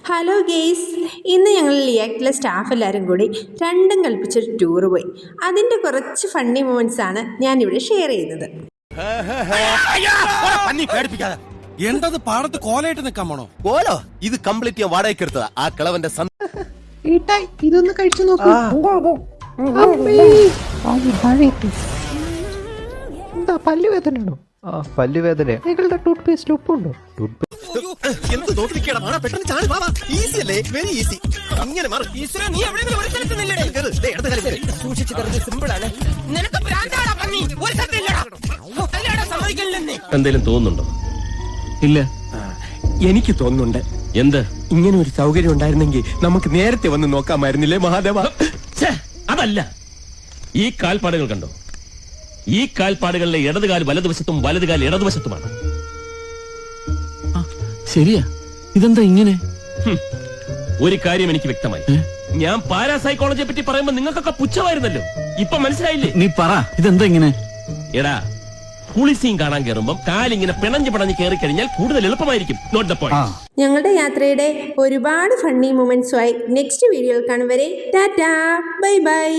Hello guys, ഇന്ന് ഞങ്ങൾ ലിയാക്റ്റിലെ staff എല്ലാവരും കൂടി രണ്ടും കൽപ്പിച്ചൊരു ടൂർ പോയി. അതിൻ്റെ കുറച്ച് ഫണ്ണി മൊമെന്റ്സ് ആണ് ഞാനിവിടെ ഷെയർ ചെയ്യുന്നത്. എന്തത് പാടത്ത് കോലയിട്ട് നിൽക്കാൻ പോണോ? കോലോ ഇത് കംപ്ലീറ്റ് ഞാൻ വാടകയ്ക്ക് എടുത്തതാ. ആ കിളവന്റെ ഇതൊന്ന് കഴിച്ചു നോക്കൂ. എന്താ പല്ലുവേദനയാണോ? പല്ലുവേദന. നിങ്ങളുടെ ടൂത്ത് പേസ്റ്റിൽ ഉപ്പുണ്ടോ? എന്തേലും തോന്നുന്നുണ്ടോ? ഇല്ല, എനിക്ക് തോന്നുന്നുണ്ട്. എന്ത്? ഇങ്ങനെ ഒരു സൗകര്യം ഉണ്ടായിരുന്നെങ്കിൽ നമുക്ക് നേരത്തെ വന്ന് നോക്കാമായിരുന്നില്ലേ മഹാദേവ? അതല്ല, ഈ കാൽപ്പാടുകൾ കണ്ടോ? ഈ കാൽപ്പാടുകളിലെ ഇടതുകാൽ വലതുവശത്തും വലതുകാൽ ഇടതുവശത്തുമാണ്. ശരിയാ, ഇതെന്താ ഇങ്ങനെ? ഒരു കാര്യം എനിക്ക് വ്യക്തമായി. ഞാൻ പാരാസൈക്കോളജിയെ പറ്റി പറയുമ്പോ നിങ്ങൾക്കൊക്കെ പുച്ഛമായിരുന്നല്ലോ. ഇപ്പൊ മനസ്സിലായില്ലേ? നീ പറ, ഇതെന്താ ഇങ്ങനെ? എടാ, പുളിസീൻ കാണാൻ കയറുമ്പം കാലിങ്ങനെ പിണഞ്ഞു പിണഞ്ഞ് കയറി കഴിഞ്ഞാൽ കൂടുതൽ എളുപ്പമായിരിക്കും. Note the point. ഞങ്ങളുടെ യാത്രയുടെ ഒരുപാട് ഫണ്ണി മൊമെന്റ്സുമായി നെക്സ്റ്റ് വീഡിയോയിൽ കാണും വരെ ടാറ്റാ, ബൈ ബൈ.